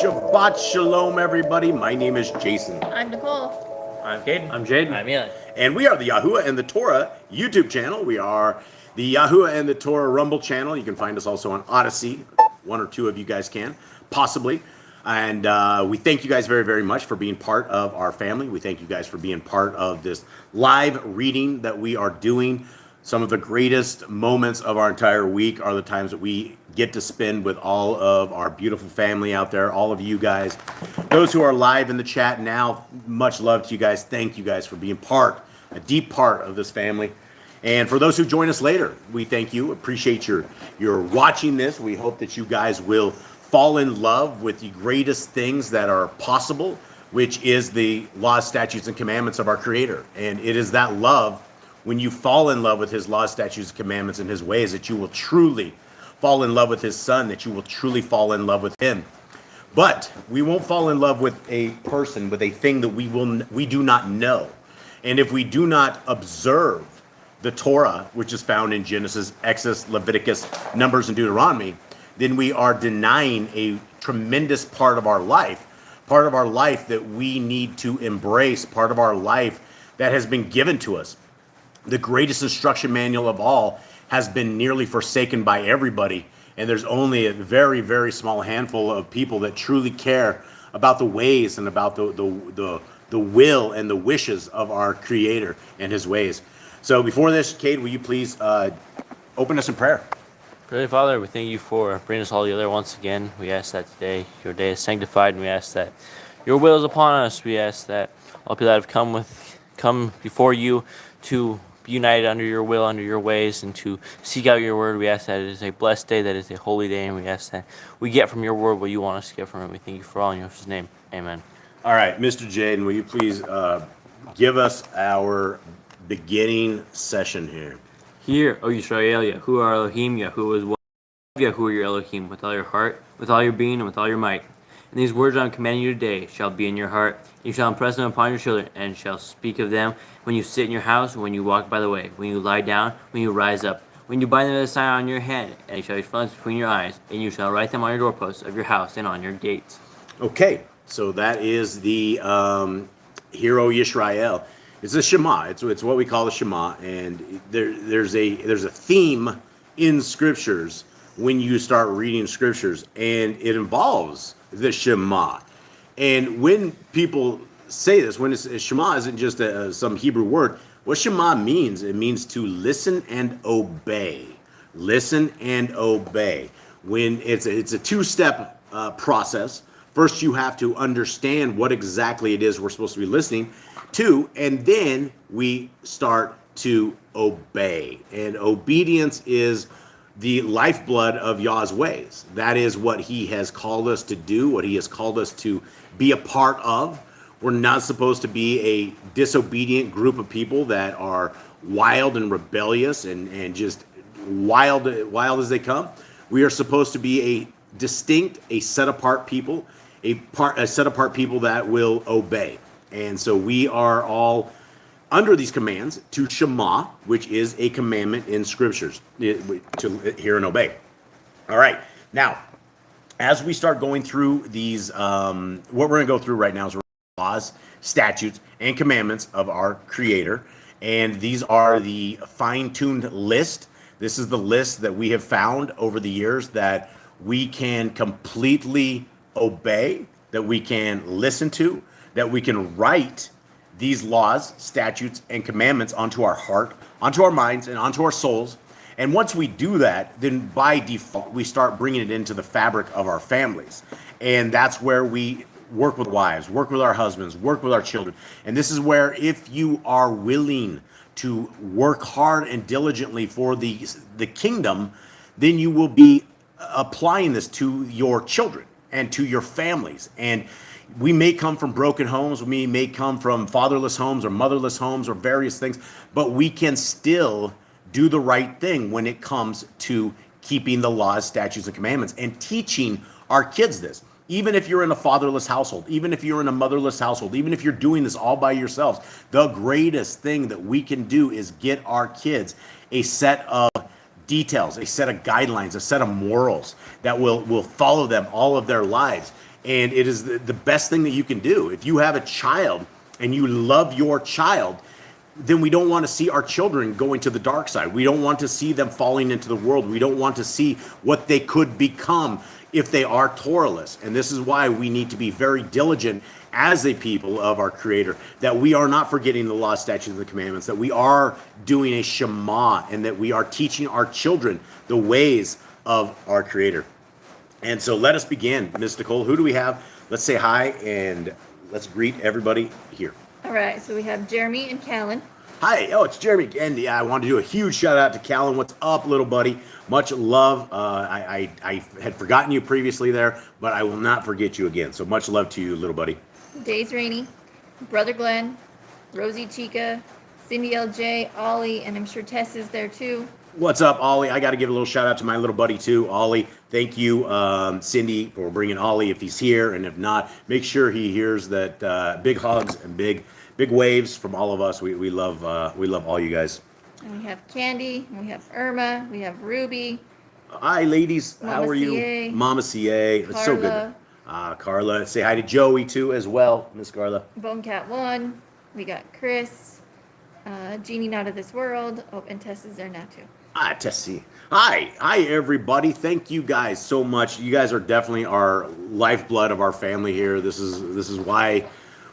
Shabbat Shalom, everybody. My name is Jason. I'm Nicole. I'm Caden. I'm Jaden. I'm Eli. And we are the 𝐤𝐄𝐄 and the Torah YouTube channel. We are the 𝐤𝐄𝐄 and the Torah Rumble channel. You can find us also on Odyssey. One or two of you guys can, possibly. And we thank you guys very, very much for being part of our family. We thank you guys for being part of this live reading that we are doing. Some of the greatest moments of our entire week are the times that we get to spend with all of our beautiful family out there, all of you guys. Those who are live in the chat now, much love to you guys. Thank you guys for being a deep part of this family. And for those who join us later, we thank you. Appreciate your watching this. We hope that you guys will fall in love with the greatest things that are possible, which is the laws, statutes, and commandments of our Creator. And it is that love, when you fall in love with His laws, statutes, commandments, and His ways, that you will truly fall in love with His Son, that you will truly fall in love with Him. But we won't fall in love with a person, with a thing that we do not know. And if we do not observe the Torah, which is found in Genesis, Exodus, Leviticus, Numbers, and Deuteronomy, then we are denying a tremendous part of our life that we need to embrace, part of our life that has been given to us. The greatest instruction manual of all has been nearly forsaken by everybody, and there's only a very, very small handful of people that truly care about the ways and about the will and the wishes of our Creator and His ways. So before this, Cade, will you please open us in prayer? Heavenly Father, we thank you for bringing us all together once again. We ask that today your day is sanctified, and we ask that your will is upon us. We ask that all people that have come before you to be united under your will, under your ways, and to seek out your word. We ask that it is a blessed day, that it is a holy day, and we ask that we get from your word what you want us to get from it. We thank you for all in your name. Amen. All right, Mr. Jaden, will you please give us our beginning session here? Hear, O Yisrael, Yahu our Elohim, Yahu is one. Yahu your Elohim, with all your heart, with all your being, and with all your might. And these words I am commanding you today shall be in your heart. You shall impress them upon your children, and shall speak of them when you sit in your house, when you walk by the way, when you lie down, when you rise up, when you bind them as a sign on your hand, and you shall be frontlets between your eyes, and you shall write them on your doorposts of your house and on your gates. Okay, so that is the Hear, O Yisrael. It's a Shema. It's what we call the Shema, and there's a theme in Scriptures when you start reading Scriptures, and it involves the Shema. And when people say this, when Shema isn't just some Hebrew word, what Shema means, it means to listen and obey. Listen and obey. When it's a two-step process. First, you have to understand what exactly it is we're supposed to be listening to, and then we start to obey. And obedience is the lifeblood of Yah's ways. That is what He has called us to do, what He has called us to be a part of. We're not supposed to be a disobedient group of people that are wild and rebellious and just wild as they come. We are supposed to be a distinct, a set-apart people, a set-apart people that will obey. And so we are all under these commands to Shema, which is a commandment in Scriptures, to hear and obey. All right. Now, as we start going through these, what we're going to go through right now is laws, statutes, and commandments of our Creator. And these are the fine-tuned list. This is the list that we have found over the years that we can completely obey, that we can listen to, that we can write these laws, statutes, and commandments onto our heart, onto our minds, and onto our souls. And once we do that, then by default, we start bringing it into the fabric of our families. And that's where we work with wives, work with our husbands, work with our children. And this is where, if you are willing to work hard and diligently for the kingdom, then you will be applying this to your children and to your families. And we may come from broken homes, we may come from fatherless homes or motherless homes or various things, but we can still do the right thing when it comes to keeping the laws, statutes, and commandments and teaching our kids this. Even if you're in a fatherless household, even if you're in a motherless household, even if you're doing this all by yourselves, the greatest thing that we can do is get our kids a set of details, a set of guidelines, a set of morals that will follow them all of their lives. And it is the best thing that you can do. If you have a child and you love your child, then we don't want to see our children going to the dark side. We don't want to see them falling into the world. We don't want to see what they could become if they are Torahless. And this is why we need to be very diligent as a people of our Creator, that we are not forgetting the law, statutes, and the commandments, that we are doing a Shema, and that we are teaching our children the ways of our Creator. And so let us begin. Ms. Nicole, who do we have? Let's say hi and let's greet everybody here. All right, so we have Jeremy and Callan. Hi, it's Jeremy again. Yeah, I wanted to do a huge shout out to Callan. What's up, little buddy? Much love. I had forgotten you previously there, but I will not forget you again. So much love to you, little buddy. Days Rainey, Brother Glenn, Rosie Chica, Cindy LJ, Ollie, and I'm sure Tess is there too. What's up, Ollie? I got to give a little shout out to my little buddy too, Ollie. Thank you, Cindy, for bringing Ollie if he's here, and if not, make sure he hears that. Big hugs and big waves from all of us. We love all you guys. And we have Candy, and we have Irma, we have Ruby. Hi, ladies. Mama How are you? CA. Mama CA. It's so good. Carla. Say hi to Joey too as well, Miss Carla. Bonecat 1. We got Chris, Jeannie Not of This World. Oh, and Tess is there now too. Tessie. Hi, everybody. Thank you guys so much. You guys are definitely our lifeblood of our family here. This is why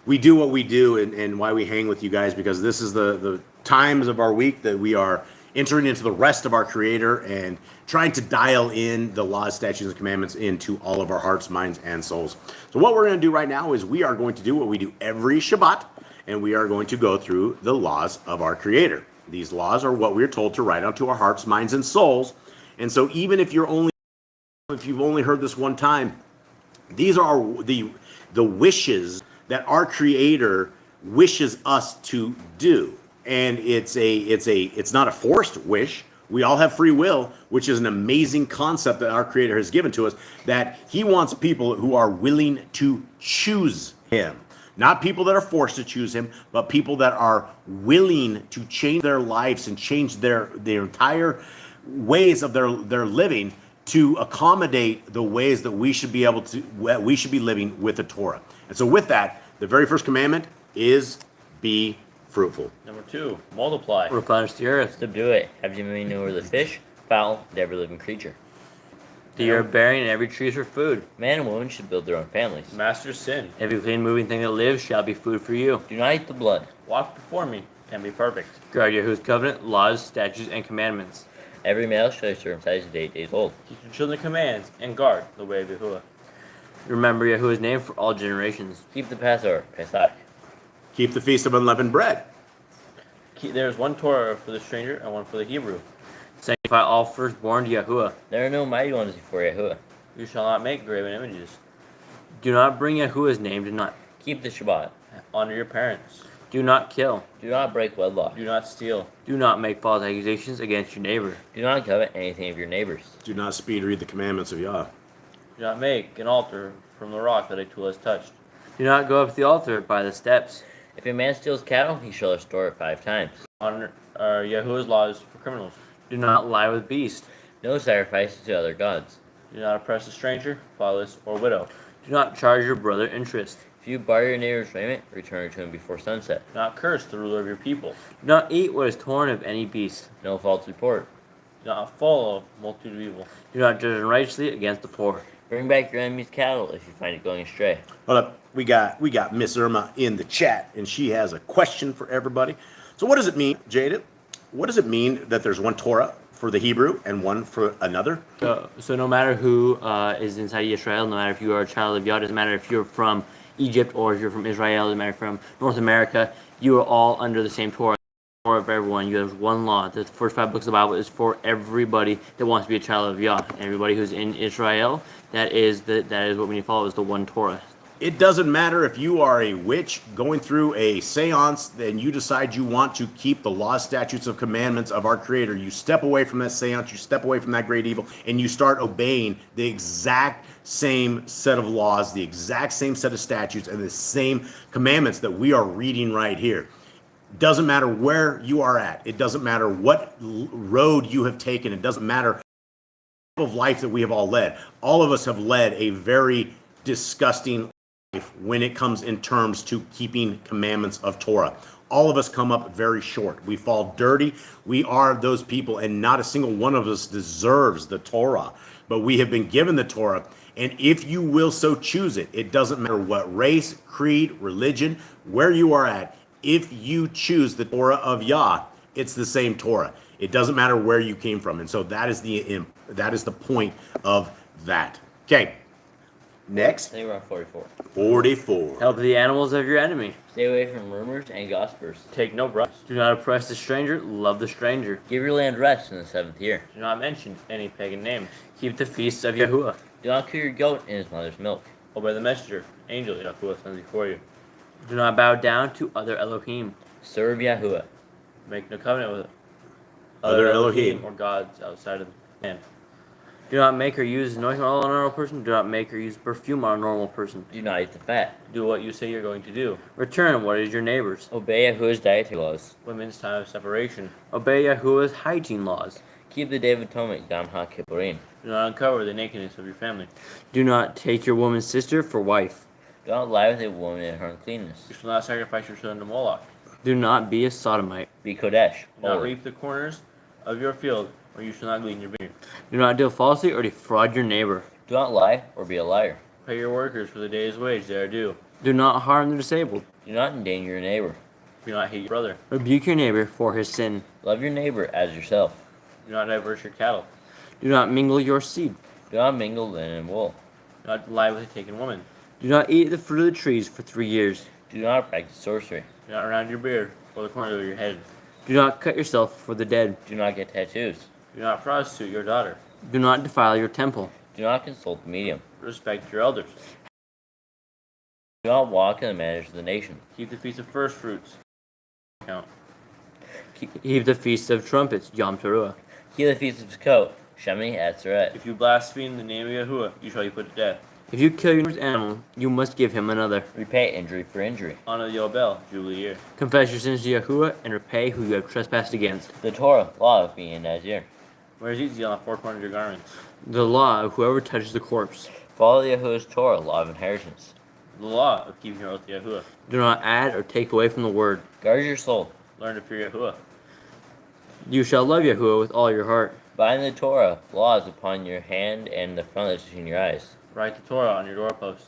we do what we do, and why we hang with you guys, because this is the times of our week that we are entering into the rest of our Creator and trying to dial in the laws, statutes, and commandments into all of our hearts, minds, and souls. So what we're going to do right now is we are going to do what we do every Shabbat, and we are going to go through the laws of our Creator. These laws are what we're told to write onto our hearts, minds, and souls. And so even if you've only heard this one time, these are the wishes that our Creator wishes us to do. And it's not a forced wish. We all have free will, which is an amazing concept that our Creator has given to us, that He wants people who are willing to choose Him. Not people that are forced to choose Him, but people that are willing to change their lives and change their entire ways of their living to accommodate the ways that we should be living with the Torah. And so with that, the very first commandment is be fruitful. Number 2, multiply. Replenish the earth. Subdue it. Have dominion over the fish, fowl, and every living creature. The year of bearing and every tree is for food. Man and woman should build their own families. Master sin. Every clean moving thing that lives shall be food for you. Do not eat the blood. Walk before me and be perfect. Guard Yahuwah's covenant, laws, statutes, and commandments. Every male shall be circumcised at 8 days old. Teach your children commands and guard the way of Yahuwah. Remember Yahuwah's name for all generations. Keep the Passover, Pesach. Keep the Feast of Unleavened Bread. There is one Torah for the stranger and one for the Hebrew. Sanctify all firstborn to Yahuwah. There are no mighty ones before Yahuwah. You shall not make graven images. Do not bring Yahuwah's name to naught. Keep the Shabbat. Honor your parents. Do not kill. Do not break wedlock. Do not steal. Do not make false accusations against your neighbor. Do not covet anything of your neighbor's. Do not speed read the commandments of Yah. Do not make an altar from the rock that a tool has touched. Do not go up to the altar by the steps. If a man steals cattle, he shall restore it 5 times. Honor Yahuwah's laws for criminals. Do not lie with beast. No sacrifices to other gods. Do not oppress a stranger, fatherless, or widow. Do not charge your brother interest. If you borrow your neighbor's raiment, return it to him before sunset. Do not curse the ruler of your people. Do not eat what is torn of any beast. No false report. Do not follow multitude of evil. Do not judge unrighteously against the poor. Bring back your enemy's cattle if you find it going astray. Hold up. We got Miss Irma in the chat, and she has a question for everybody. So what does it mean, Jada? What does it mean that there's one Torah for the Hebrew and one for another? So no matter who is inside Israel, no matter if you are a child of Yah, doesn't matter if you're from Egypt or if you're from Israel, doesn't matter if you're from North America, you are all under the same Torah. Torah of everyone. You have one law. The first 5 books of the Bible is for everybody that wants to be a child of Yah. Everybody who's in Israel, that is what we need to follow, is the one Torah. It doesn't matter if you are a witch going through a seance, then you decide you want to keep the law, statutes, of commandments of our Creator. You step away from that seance, you step away from that great evil, and you start obeying the exact same set of laws, the exact same set of statutes, and the same commandments that we are reading right here. Doesn't matter where you are at. It doesn't matter what road you have taken. It doesn't matter of life that we have all led. All of us have led a very disgusting life when it comes in terms to keeping commandments of Torah. All of us come up very short. We fall dirty. We are those people, and not a single one of us deserves the Torah. But we have been given the Torah, and if you will so choose it, it doesn't matter what race, creed, religion, where you are at. If you choose the Torah of Yah, it's the same Torah. It doesn't matter where you came from, and so that is the point of that. Okay. Next, They were on 44. 44. Help the animals of your enemy. Stay away from rumors and gossipers. Take no bribes. Do not oppress the stranger. Love the stranger. Give your land rest in the 7th year. Do not mention any pagan names. Keep the feasts of Yahuwah. Do not kill your goat in his mother's milk. Obey the messenger, angel Yahuwah sends before you. Do not bow down to other Elohim. Serve Yahuwah. Make no covenant with Other Elohim. or gods outside of the land. Do not make or use anointing oil on a normal person. Do not make or use perfume on a normal person. Do not eat the fat. Do what you say you're going to do. Return what is your neighbor's. Obey Yahuwah's dietary laws. Women's time of separation. Obey Yahuwah's hygiene laws. Keep the Day of Atonement, Yom HaKippurim. Do not uncover the nakedness of your family. Do not take your woman's sister for wife. Do not lie with a woman in her uncleanness. You shall not sacrifice your children to Moloch. Do not be a sodomite. Be Kodesh. Do not holy. reap the corners of your field, or you shall not glean your vineyard. Do not deal falsely or defraud your neighbor. Do not lie or be a liar. Pay your workers for the day's wage they are due. Do not harm the disabled. Do not endanger your neighbor. Do not hate your brother. Rebuke your neighbor for his sin. Love your neighbor as yourself. Do not diverse your cattle. Do not mingle your seed. Do not mingle linen and wool. Do not lie with a taken woman. Do not eat the fruit of the trees for 3 years. Do not practice sorcery. Do not round your beard or the corner of your head. Do not cut yourself for the dead. Do not get tattoos. Do not prostitute your daughter. Do not defile your temple. Do not consult the medium. Respect your elders. Do not walk in the manners of the nation. Keep the feast of first fruits. Count. Keep the feast of trumpets, Yom Teruah. Keep the feast of Sukkot, Shemini Atzeret. If you blaspheme the name of Yahuwah, you shall be put to death. If you kill your neighbor's animal, you must give him another. Repay injury for injury. Honor the Yobel, Jubilee year. Confess your sins to Yahuwah and repay who you have trespassed against. The Torah, law of being a Nazir. Wear Ezekiel on the four corners of your garments. The law of whoever touches the corpse. Follow Yahuwah's Torah, law of inheritance. The law of keeping your oath to Yahuwah. Do not add or take away from the word. Guard your soul. Learn to fear Yahuwah. You shall love Yahuwah with all your heart. Bind the Torah, laws upon your hand and the frontlets between your eyes. Write the Torah on your doorposts.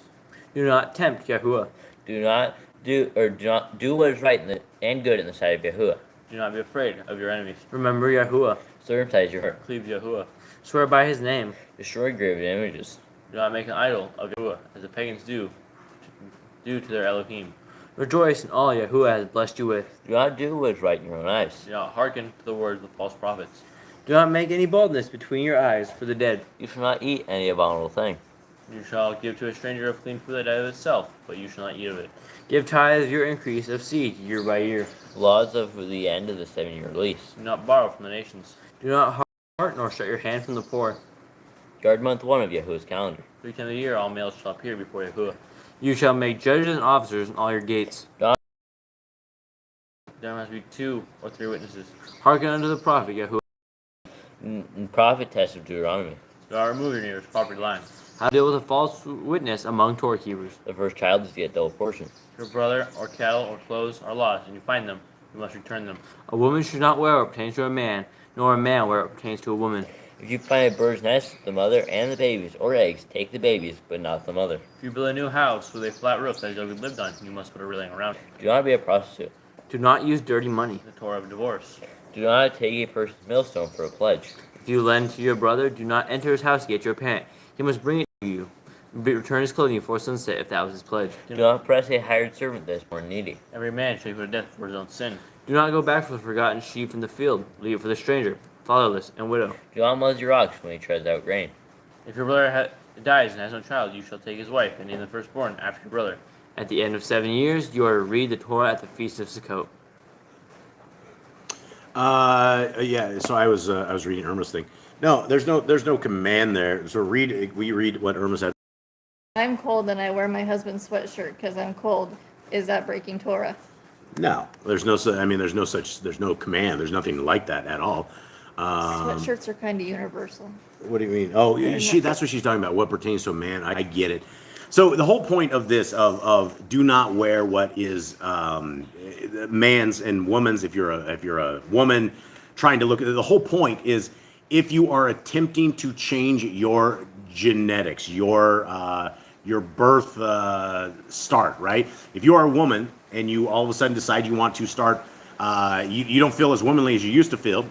Do not tempt Yahuwah. Do not do what is right and good in the sight of Yahuwah. Do not be afraid of your enemies. Remember Yahuwah. Circumcise your heart. Cleave to Yahuwah. Swear by his name. Destroy graven images. Do not make an idol of Yahuwah, as the pagans do to their Elohim. Rejoice in all Yahuwah has blessed you with. Do not do what is right in your own eyes. Do not hearken to the words of false prophets. Do not make any boldness between your eyes for the dead. You shall not eat any abominable thing. You shall give to a stranger of clean food that died of itself, but you shall not eat of it. Give tithes of your increase of seed year by year. Laws of the end of the 7-year lease. Do not borrow from the nations. Do not heart nor shut your hand from the poor. Guard month 1 of Yahuwah's calendar. 3 times a year all males shall appear before Yahuwah. You shall make judges and officers in all your gates. There must be 2 or 3 witnesses. Hearken unto the prophet Yahuwah. Prophet test of Deuteronomy. Do not remove your neighbor's property line. How to deal with a false witness among Torah keepers. The first child is to get double portion. If your brother or cattle or clothes are lost and you find them, you must return them. A woman should not wear what pertains to a man, nor a man wear what pertains to a woman. If you find a bird's nest, the mother and the babies, or eggs, take the babies, but not the mother. If you build a new house with a flat roof that shall be lived on, you must put a railing around it. Do not be a prostitute. Do not use dirty money. The Torah of divorce. Do not take a person's millstone for a pledge. If you lend to your brother, do not enter his house to get your pant. He must bring it to you. Return his clothing before sunset if that was his pledge. Do not press a hired servant that is more needy. Every man shall be put to death for his own sin. Do not go back for the forgotten sheep in the field. Leave it for the stranger, fatherless, and widow. Do not muzzle your ox when he treads out grain. If your brother dies and has no child, you shall take his wife and name the firstborn after your brother. At the end of 7 years, you are to read the Torah at the feast of Sukkot. Yeah. So I was reading Irma's thing. No, there's no command there. So we read what Irma said. I'm cold and I wear my husband's sweatshirt because I'm cold. Is that breaking Torah? No, there's no command. There's nothing like that at all. Sweatshirts are kind of universal. What do you mean? Oh, that's what she's talking about. What pertains to a man? I get it. So the whole point of this of do not wear what is man's and woman's. If you're a woman trying to look at it, the whole point is if you are attempting to change your genetics, your birth start, right? If you are a woman and you all of a sudden decide you want to start, you don't feel as womanly as you used to feel,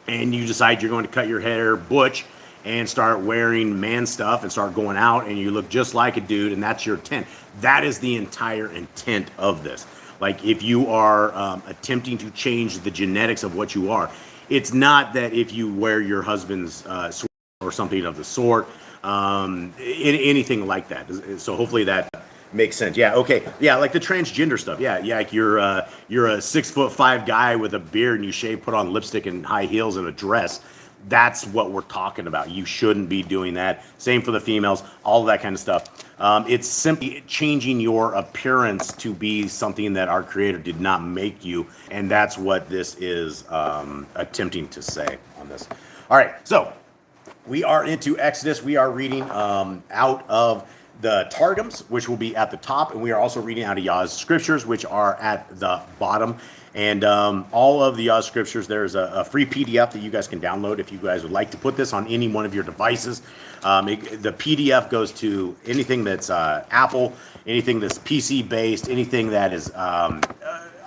and you decide you're going to cut your hair butch and start wearing man stuff and start going out and you look just like a dude, and that's your intent. That is the entire intent of this. Like if you are attempting to change the genetics of what you are, it's not that if you wear your husband's sword or something of the sort, anything like that. So hopefully that makes sense. Yeah. Okay. Yeah. Like the transgender stuff. Yeah. Yeah. Like you're a 6'5" guy with a beard and you shave, put on lipstick and high heels and a dress. That's what we're talking about. You shouldn't be doing that. Same for the females, all of that kind of stuff. It's simply changing your appearance to be something that our Creator did not make you. And that's what this is attempting to say on this. All right. So we are into Exodus. We are reading out of the Targums, which will be at the top. And we are also reading out of Yah's Scriptures, which are at the bottom. And all of the Yah Scriptures, there's a free PDF that you guys can download if you guys would like to put this on any one of your devices. The PDF goes to anything that's Apple, anything that's PC based, anything that is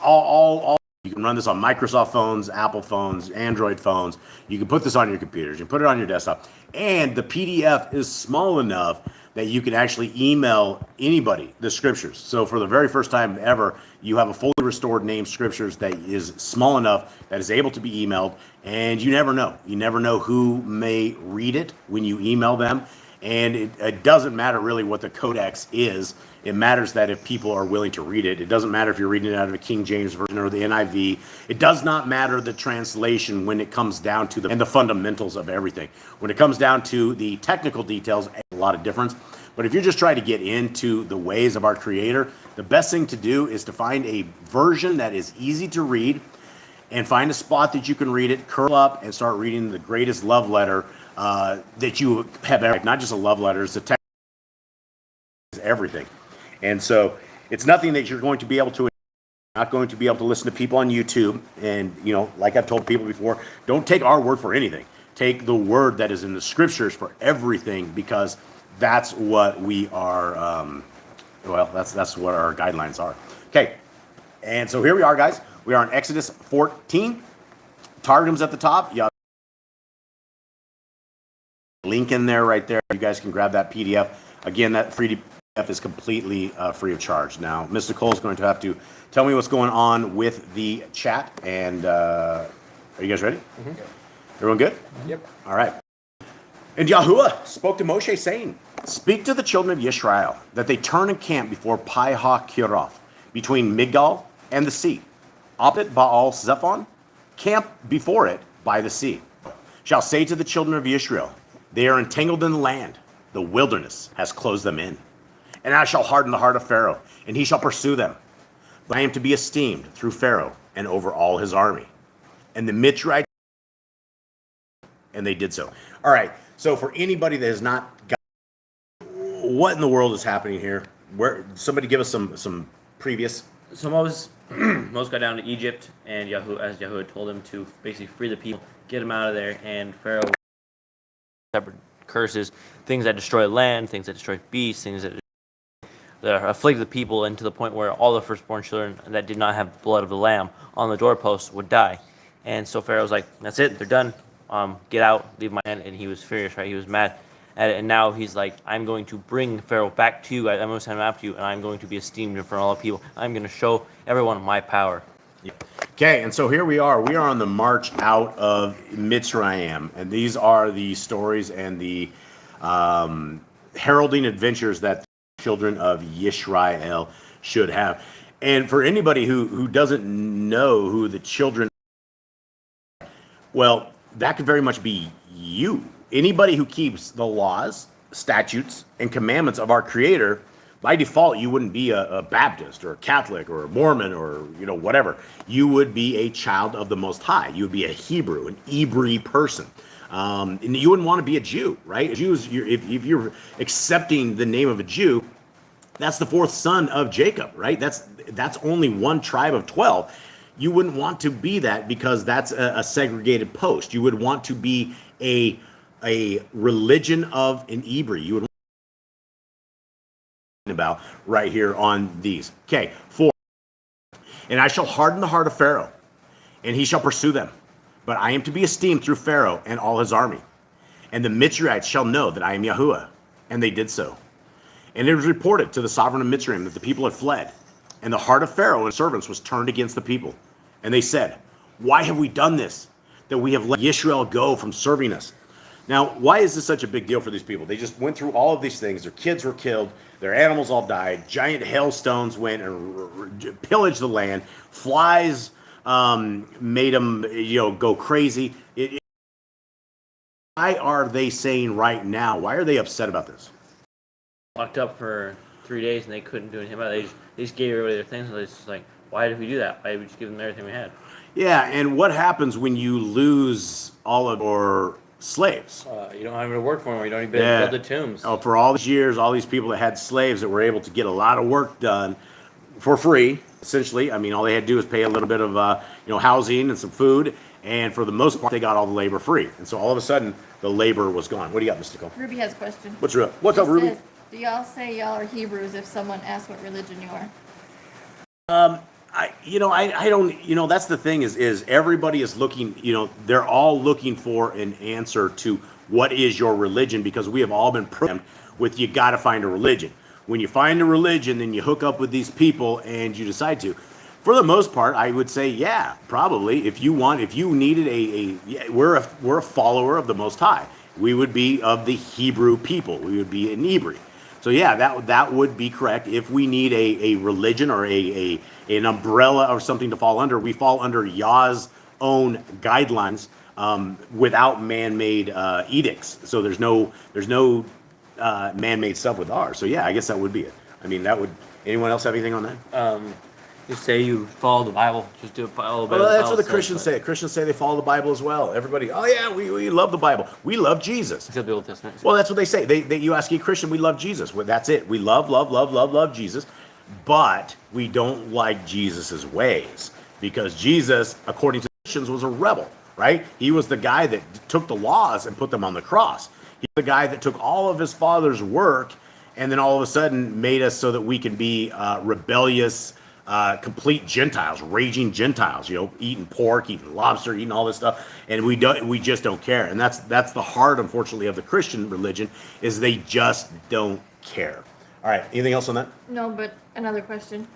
all. You can run this on Microsoft phones, Apple phones, Android phones. You can put this on your computers. You can put it on your desktop. And the PDF is small enough that you can actually email anybody the scriptures. So for the very first time ever, you have a fully restored named scriptures that is small enough that is able to be emailed, and you never know. You never know who may read it when you email them. And it doesn't matter really what the codex is. It matters that if people are willing to read it. It doesn't matter if you're reading it out of a King James version or the NIV. It does not matter the translation when it comes down to the fundamentals of everything. When it comes down to the technical details, a lot of difference. But if you're just trying to get into the ways of our Creator, the best thing to do is to find a version that is easy to read and find a spot that you can read it, curl up, and start reading the greatest love letter that you have ever. Not just a love letter, it's a text, everything. And so it's nothing that you're going to be able to, not going to be able to listen to people on YouTube. And, you know, like I've told people before, don't take our word for anything. Take the word that is in the Scriptures for everything, because that's what we are, that's what our guidelines are. Okay, and so here we are, guys. We are in Exodus 14. Targum's at the top. Yeah. Link in there right there. You guys can grab that PDF. Again, that free PDF is completely free of charge. Now, Mr. Cole is going to have to tell me what's going on with the chat. And are you guys ready? Mm-hmm. Everyone good? Yep. All right. And Yahuwah spoke to Moshe, saying, "Speak to the children of Yisrael, that they turn and camp before Pi-ha-Kiroth, between Migdal and the sea. Opposite Baal-Zephon, camp before it by the sea. Shall say to the children of Israel, they are entangled in the land. The wilderness has closed them in. And I shall harden the heart of Pharaoh, and he shall pursue them. But I am to be esteemed through Pharaoh and over all his army." And the Mitzrayim, and they did so. All right. So for anybody that has not got, what in the world is happening here? Where somebody give us some previous. So Moses got down to Egypt, and as Yahuwah told him to basically free the people, get them out of there, and Pharaoh separate curses, things that destroy land, things that destroy beasts, things that afflict the people, and to the point where all the firstborn children that did not have the blood of the lamb on the doorposts would die. And so Pharaoh's like, "That's it, they're done. Get out, leave my land." And he was furious, right? He was mad at it. And now he's like, "I'm going to bring Pharaoh back to you. I'm going to send him after you, and I'm going to be esteemed in front of all the people. I'm going to show everyone my power." Okay, and so here we are. We are on the march out of Mitzrayim, and these are the stories and the heralding adventures that the children of Yisrael should have. And for anybody who doesn't know who the children, well, that could very much be you. Anybody who keeps the laws, statutes, and commandments of our Creator, by default, you wouldn't be a Baptist or a Catholic or a Mormon or, whatever. You would be a child of the Most High. You would be a Hebrew, an Hebrew person. And you wouldn't want to be a Jew, right? Jews, if you're accepting the name of a Jew, That's the fourth son of Jacob, right? That's only one tribe of 12. You wouldn't want to be that because that's a segregated post. You would want to be a religion of an Hebrew. You would want about right here on these. Okay, 4. And I shall harden the heart of Pharaoh, and he shall pursue them. But I am to be esteemed through Pharaoh and all his army. And the Mitzrayites shall know that I am Yahuwah. And they did so. And it was reported to the sovereign of Mitzrayim that the people had fled. And the heart of Pharaoh and servants was turned against the people. And they said, why have we done this, that we have let Yisrael go from serving us? Now, why is this such a big deal for these people? They just went through all of these things. Their kids were killed. Their animals all died. Giant hailstones went and pillaged the land. Flies made them, go crazy. Why are they saying right now? Why are they upset about this? Locked up for 3 days and they couldn't do anything about it. They just gave everybody their things. So it's just like, why did we do that? Why did we just give them everything we had? Yeah, and what happens when you lose all of your slaves? You don't have to work for them. You don't even build the tombs. Oh, for all these years, all these people that had slaves that were able to get a lot of work done for free, essentially. I mean, all they had to do was pay a little bit of housing and some food, and for the most part, they got all the labor free. And so all of a sudden, the labor was gone. What do you got, Mr. Cole? Ruby has a question. What's up, She Ruby? says, do y'all say y'all are Hebrews if someone asks what religion you are? I don't, that's the thing is everybody is looking, they're all looking for an answer to what is your religion, because we have all been programmed with, you got to find a religion. When you find a religion, then you hook up with these people and you decide to. For the most part, I would say, yeah, probably. If you needed we're a follower of the Most High. We would be of the Hebrew people. We would be an Hebrew. So yeah, that would be correct. If we need a religion or an umbrella or something to fall under, we fall under Yah's own guidelines without man-made edicts. So there's no man-made stuff with ours. So yeah, I guess that would be it. I mean, that would. Anyone else have anything on that? Just say you follow the Bible. Just do it. Follow the Bible. Well, that's what the Christians say. Christians say they follow the Bible as well. Everybody, oh yeah, we love the Bible. We love Jesus. Except the Old Testament. Well, that's what they say. You ask a Christian, we love Jesus. Well, that's it. We love Jesus, but we don't like Jesus's ways, because Jesus, according to Christians, was a rebel, right? He was the guy that took the laws and put them on the cross. He's the guy that took all of his Father's work and then all of a sudden made us so that we can be rebellious, complete Gentiles, raging Gentiles, eating pork, eating lobster, eating all this stuff, and we just don't care. And that's the heart, unfortunately, of the Christian religion, is they just don't care. All right, anything else on that? No, but another question.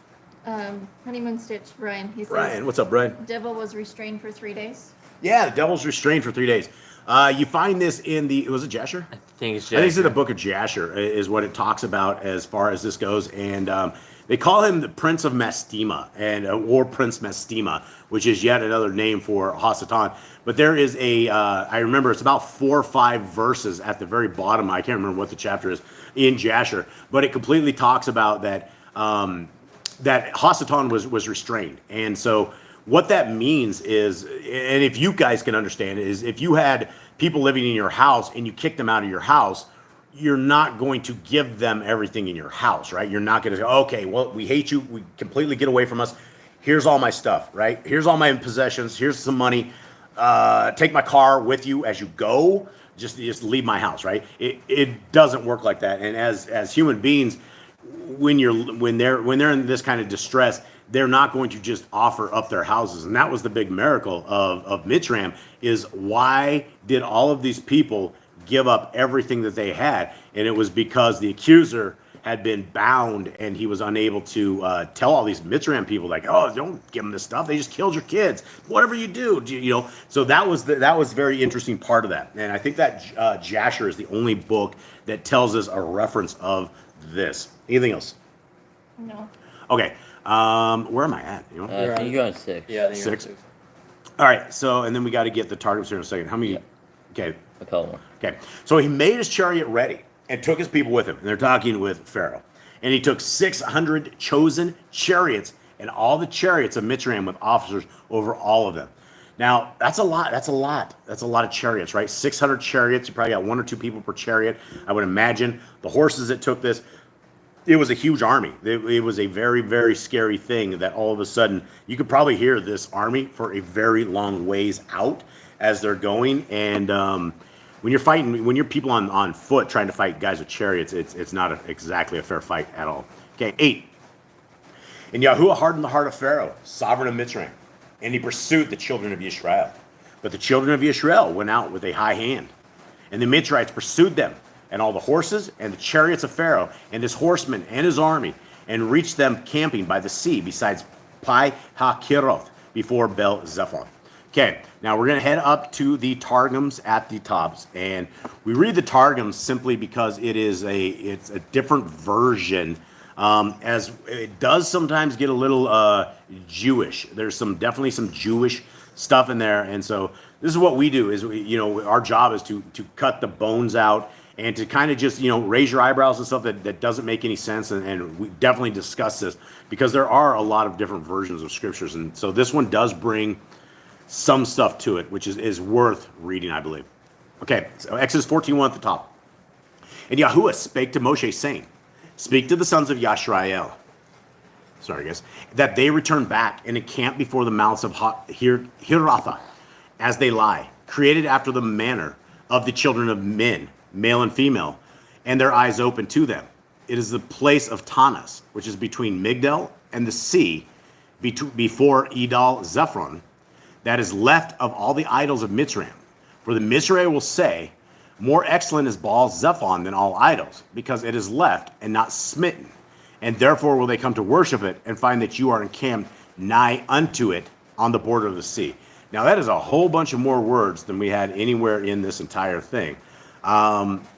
Honeymoon Stitch, Brian, he says, Brian, what's up, Brian? devil was restrained for 3 days. Yeah, the devil's restrained for 3 days. You find this in was it Jasher? I think it's. I think it's in the book of Jasher is what it talks about as far as this goes, and they call him the Prince of Mastema, or Prince Mastema, which is yet another name for Hasatan. But there is I remember it's about 4 or 5 verses at the very bottom. I can't remember what the chapter is in Jasher, but it completely talks about that that Hasatan was restrained, and so. What that means is, and if you guys can understand it, is if you had people living in your house and you kick them out of your house, you're not going to give them everything in your house, right? You're not going to say, okay, well, we hate you. We completely get away from us. Here's all my stuff, right? Here's all my possessions. Here's some money. Take my car with you as you go. Just leave my house, right? It doesn't work like that. And as human beings, when they're in this kind of distress, they're not going to just offer up their houses. And that was the big miracle of Mitzrayim, is why did all of these people give up everything that they had? And it was because the accuser had been bound and he was unable to tell all these Mitzrayim people, like, oh, don't give them this stuff. They just killed your kids. Whatever you do, So that was a very interesting part of that. And I think that Jasher is the only book that tells us a reference of this. Anything else? No. Okay. Where am I at? I think you're on 6. Yeah, I think you're on 6. All right. So, and then we got to get the Targums here in a second. How many? Yeah. Okay. A couple more. Okay. So he made his chariot ready and took his people with him. And they're talking with Pharaoh. And he took 600 chosen chariots and all the chariots of Mitzrayim with officers over all of them. Now, that's a lot. That's a lot of chariots, right? 600 chariots. You probably got 1 or 2 people per chariot, I would imagine. The horses that took this. it was a huge army. It was a very, very scary thing that all of a sudden you could probably hear this army for a very long ways out as they're going. And when you're fighting, when you're people on foot trying to fight guys with chariots, it's not exactly a fair fight at all. Okay, 8. And Yahuwah hardened the heart of Pharaoh, sovereign of Mitzrayim, and he pursued the children of Israel. But the children of Israel went out with a high hand, and the Mitzrayites pursued them, and all the horses and the chariots of Pharaoh, and his horsemen and his army, and reached them camping by the sea, besides Pi HaKiroth, before Bel Zephon. Okay, now we're going to head up to the Targums at the tops, and we read the Targums simply because it's a different version, as it does sometimes get a little Jewish. There's definitely some Jewish stuff in there, and so this is what we do. Is our job is to cut the bones out and to kind of just raise your eyebrows and stuff that doesn't make any sense, and we definitely discuss this because there are a lot of different versions of scriptures, and so this one does bring some stuff to it, which is worth reading, I believe. Okay, so Exodus 14:1 at the top. And Yahuwah spake to Moshe, saying, speak to the sons of Yashrael, that they return back and encamp before the mouths of Hiratha, as they lie, created after the manner of the children of men, male and female, and their eyes open to them. It is the place of Tanas, which is between Migdal and the sea, before Edal Zephron, that is left of all the idols of Mitzrayim. For the Mitzrayim will say, more excellent is Baal Zephon than all idols, because it is left and not smitten. And therefore will they come to worship it and find that you are encamped nigh unto it on the border of the sea. Now that is a whole bunch of more words than we had anywhere in this entire thing.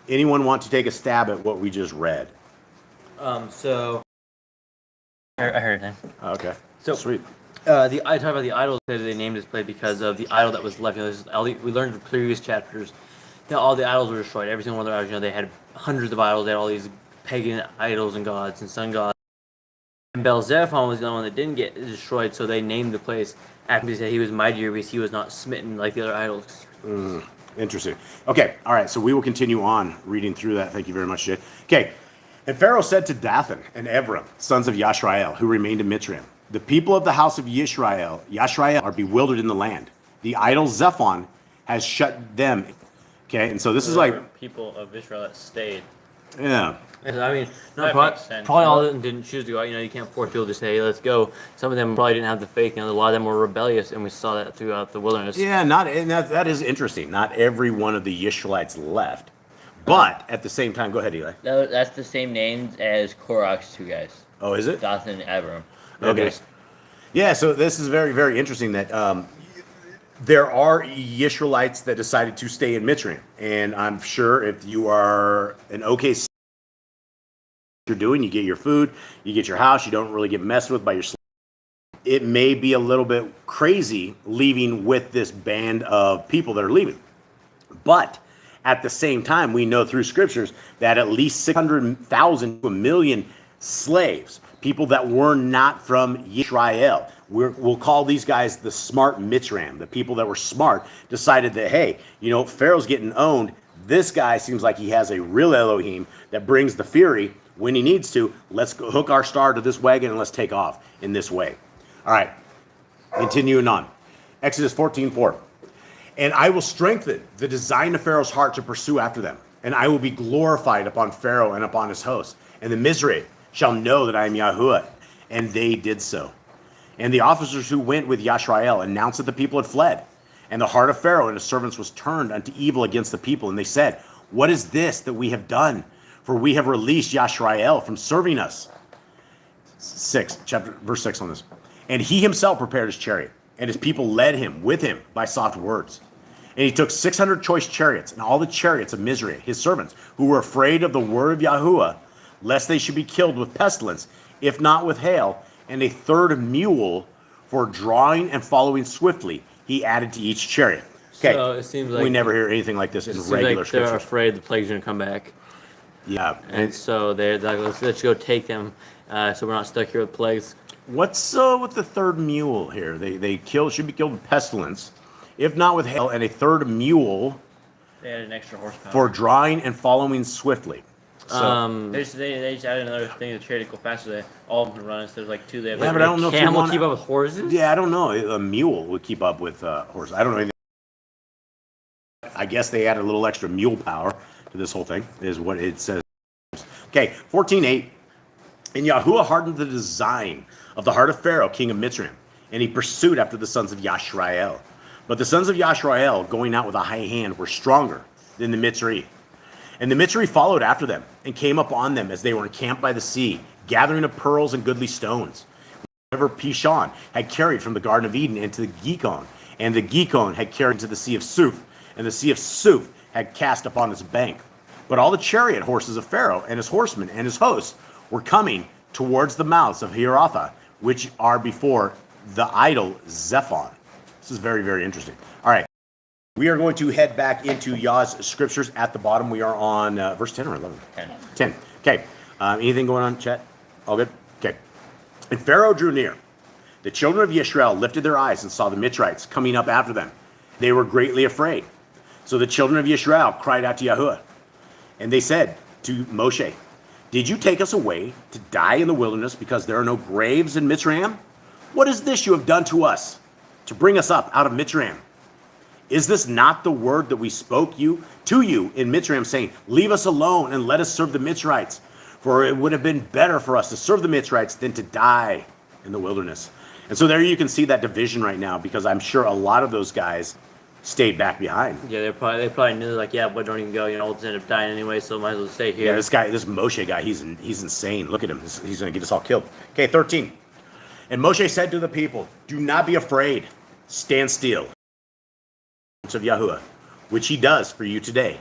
Anyone want to take a stab at what we just read? So I heard it. Okay. So sweet. I talk about the idols. They named this place because of the idol that was left. We learned in previous chapters that all the idols were destroyed. Every single one of their idols. They had hundreds of idols. They had all these pagan idols and gods and sun gods. And Bel-Zephon was the only one that didn't get destroyed, so they named the place after him. They said he was mightier because he was not smitten like the other idols. Interesting. Okay, all right, so we will continue on reading through that. Thank you very much, Jay. Okay, and Pharaoh said to Dathan and Abiram, sons of Yashrael, who remained in Mitzrayim, the people of the house of Yashrael are bewildered in the land. The idol Zephon has shut them. Okay, and so this is like people of Israel that stayed. Yeah. I mean, probably all of them didn't choose to go out. You can't force people to say, let's go. Some of them probably didn't have the faith. A lot of them were rebellious, and we saw that throughout the wilderness. Yeah, that is interesting. Not every one of the Yishmaelites left. But at the same time, go ahead, Eli. No, that's the same names as Korach's two guys. Oh, is it? Dathan and Abiram. Okay. Yeah, so this is very, very interesting that there are Yishmaelites that decided to stay in Mitzrayim. And I'm sure if you are an okay you're doing, you get your food, you get your house, you don't really get messed with by your slave. It may be a little bit crazy leaving with this band of people that are leaving. But at the same time, we know through scriptures that at least 600,000 to 1 million slaves, people that were not from Israel, we'll call these guys the smart Mitzrayim, the people that were smart, decided that, hey, Pharaoh's getting owned. This guy seems like he has a real Elohim that brings the fury when he needs to. Let's go hook our star to this wagon and let's take off in this way. All right, continuing on. Exodus 14:4. And I will strengthen the design of Pharaoh's heart to pursue after them, and I will be glorified upon Pharaoh and upon his host. And the Mizraim shall know that I am Yahuwah. And they did so. And the officers who went with Yashrael announced that the people had fled. And the heart of Pharaoh and his servants was turned unto evil against the people. And they said, what is this that we have done? For we have released Yashrael from serving us. Verse 6 on this. And he himself prepared his chariot, and his people led him with him by soft words. And he took 600 choice chariots, and all the chariots of Mizraim, his servants, who were afraid of the word of Yahuwah, lest they should be killed with pestilence, if not with hail, and a third mule for drawing and following swiftly, he added to each chariot. Okay, so it seems like we never hear anything like this in regular scriptures. They're afraid the plague's going to come back. Yeah. And so they're like, let's go take them so we're not stuck here with plagues. What's with the third mule here? They should be killed with pestilence, if not with hail, and a third mule They had an extra horsepower for drawing and following swiftly. So, They just added another thing to chariot to go faster. They all can run instead of like two. They have Yeah, like, but I don't know if you Camel wanna- keep up with horses? yeah, I don't know. A mule would keep up with horse. I don't know anything. I guess they added a little extra mule power to this whole thing, is what it says. Okay, 14:8. And Yahuwah hardened the design of the heart of Pharaoh, king of Mitzrayim, and he pursued after the sons of Yashrael. But the sons of Yashrael, going out with a high hand, were stronger than the Mitzri. And the Mitzri followed after them and came upon them as they were encamped by the sea, gathering of pearls and goodly stones. Whatever Pishon had carried from the Garden of Eden into the Gihon, and the Gihon had carried into the Sea of Suf, and the Sea of Suf had cast upon its bank. But all the chariot horses of Pharaoh and his horsemen and his hosts were coming towards the mouths of Hiratha, which are before the idol Zephon. This is very, very interesting. All right. We are going to head back into Yah's Scriptures. At the bottom, we are on verse 10 or 11? 10. Okay. Anything going on, chat? All good? Okay. And Pharaoh drew near. The children of Yisrael lifted their eyes and saw the Mitzrites coming up after them. They were greatly afraid. So the children of Yisrael cried out to Yahuwah. And they said to Moshe, "Did you take us away to die in the wilderness because there are no graves in Mitzrayim? What is this you have done to us, to bring us up out of Mitzrayim? Is this not the word that we spoke to you in Mitzrayim, saying, 'Leave us alone and let us serve the Mitzrites'? For it would have been better for us to serve the Mitzrites than to die in the wilderness." And so there you can see that division right now, because I'm sure a lot of those guys stayed back behind. Yeah, they probably knew, like, yeah, but don't even go. You know, we'll end up dying anyway, so might as well stay here. Yeah, this Moshe guy, he's insane. Look at him. He's going to get us all killed. Okay, 13. And Moshe said to the people, "Do not be afraid. Stand still." Of Yahuwah, which he does for you today.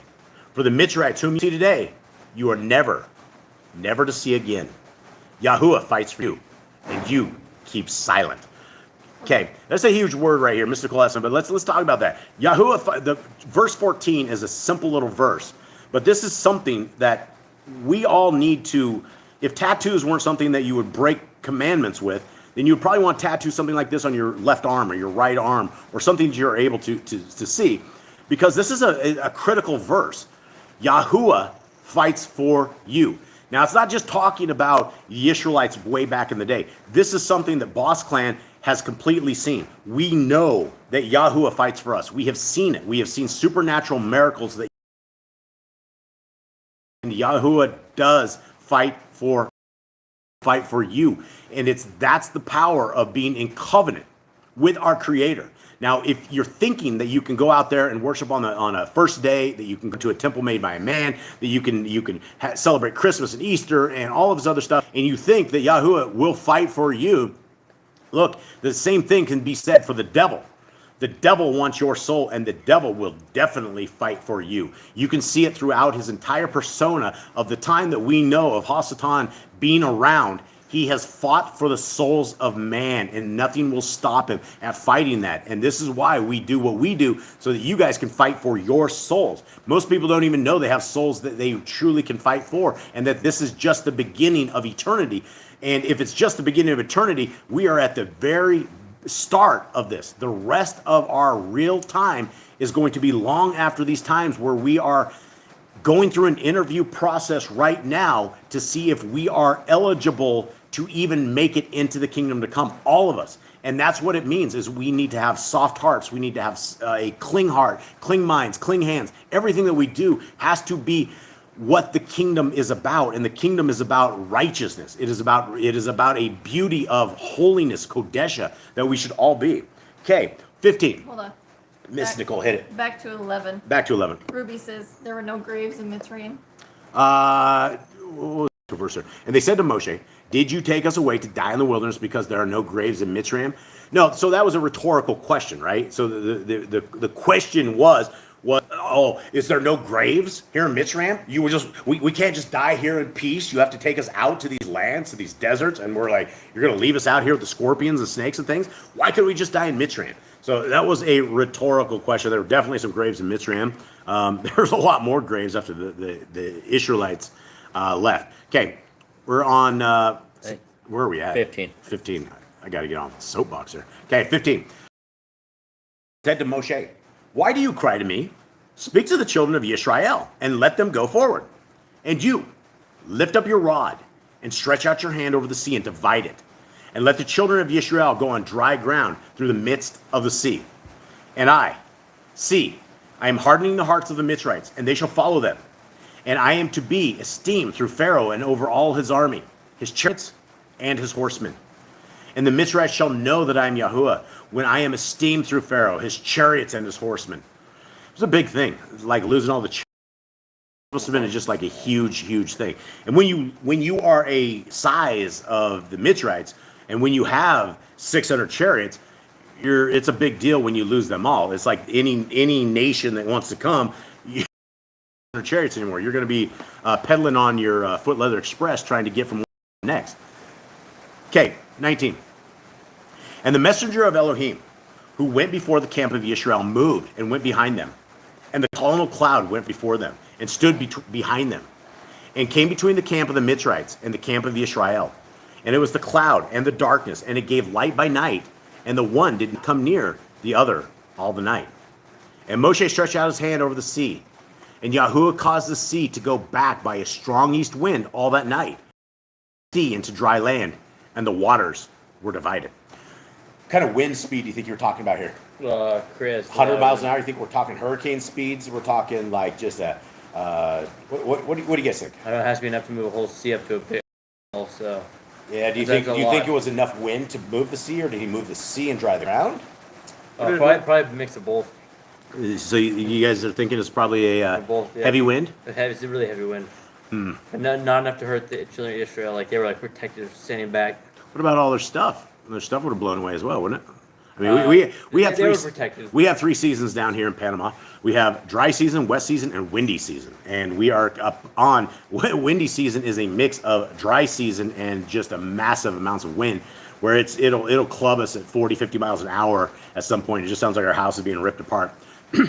For the Mitzrites whom you see today, you are never to see again. Yahuwah fights for you, and you keep silent. Okay, that's a huge word right here, mystical lesson, but let's talk about that. Yahuwah, the verse 14 is a simple little verse, but this is something that we all need to, if tattoos weren't something that you would break commandments with, then you would probably want to tattoo something like this on your left arm or your right arm, or something that you're able to see, because this is a critical verse. Yahuwah fights for you. Now, it's not just talking about the Israelites way back in the day. This is something that Boss Clan has completely seen. We know that Yahuwah fights for us. We have seen it. We have seen supernatural miracles that Yahuwah does fight for you. And that's the power of being in covenant with our Creator. Now, if you're thinking that you can go out there and worship on a first day, that you can go to a temple made by a man, that you can celebrate Christmas and Easter and all of this other stuff, and you think that Yahuwah will fight for you, look, the same thing can be said for the devil. The devil wants your soul, and the devil will definitely fight for you. You can see it throughout his entire persona of the time that we know of Hasatan being around. He has fought for the souls of man, and nothing will stop him at fighting that. And this is why we do what we do, so that you guys can fight for your souls. Most people don't even know they have souls that they truly can fight for, and that this is just the beginning of eternity. And if it's just the beginning of eternity, we are at the very start of this. The rest of our real time is going to be long after these times, where we are going through an interview process right now to see if we are eligible to even make it into the kingdom to come, all of us. And that's what it means, is we need to have soft hearts. We need to have a cling heart, cling minds, cling hands. Everything that we do has to be what the kingdom is about. And the kingdom is about righteousness. It is about a beauty of holiness, Kodesha, that we should all be. Okay, 15. Hold on. Miss Nicole, hit it. Back to 11. Back to 11. Ruby says there were no graves in Mitzrayim. What was the verse there? And they said to Moshe, "Did you take us away to die in the wilderness because there are no graves in Mitzrayim?" No, so that was a rhetorical question, right? So the question was, oh, is there no graves here in Mitzrayim? We can't just die here in peace. You have to take us out to these lands, to these deserts, and we're like, you're going to leave us out here with the scorpions and snakes and things? Why couldn't we just die in Mitzrayim? So that was a rhetorical question. There were definitely some graves in Mitzrayim. There's a lot more graves after the Israelites left. Okay, we're on, where are we at? 15. 15. I got to get on the soapbox here. Okay, 15. Said to Moshe, "Why do you cry to me? Speak to the children of Israel and let them go forward. And you, lift up your rod and stretch out your hand over the sea and divide it. And let the children of Israel go on dry ground through the midst of the sea. And I am hardening the hearts of the Mitzrites, and they shall follow them. And I am to be esteemed through Pharaoh and over all his army, his chariots and his horsemen. And the Mitzrites shall know that I am Yahuwah when I am esteemed through Pharaoh, his chariots and his horsemen. It was a big thing, like losing all the chariots. Must have been just like a huge thing. And when you are a size of the Mitzrites, and when you have 600 chariots, it's a big deal when you lose them all. It's like any nation that wants to come, you don't have chariots anymore. You're going to be pedaling on your foot leather express trying to get from one to the next. Okay, 19. And the messenger of Elohim, who went before the camp of Israel, moved and went behind them. And the column of cloud went before them and stood behind them, and came between the camp of the Mitzrites and the camp of Israel. And it was the cloud and the darkness, and it gave light by night, and the one didn't come near the other all the night. And Moshe stretched out his hand over the sea, and Yahuwah caused the sea to go back by a strong east wind all that night, sea into dry land, and the waters were divided. What kind of wind speed do you think you're talking about here? Chris. 100 miles an hour? You think we're talking hurricane speeds? We're talking like just a, what do you guys think? I don't know, it has to be enough to move a whole sea up to a bit. Also, Yeah, do you think it was enough wind to move the sea, or did he move the sea and dry the ground? probably a mix of both. So you guys are thinking it's probably a Both, yeah. heavy wind? It's a really heavy wind. But not enough to hurt the children of Israel. Like they were like protected, standing back. What about all their stuff? Their stuff would have blown away as well, wouldn't it? I mean, we have they three. were protected. We have 3 seasons down here in Panama. We have dry season, wet season, and windy season. And we are up on windy season is a mix of dry season and just a massive amounts of wind, where it'll club us at 40, 50 miles an hour at some point. It just sounds like our house is being ripped apart.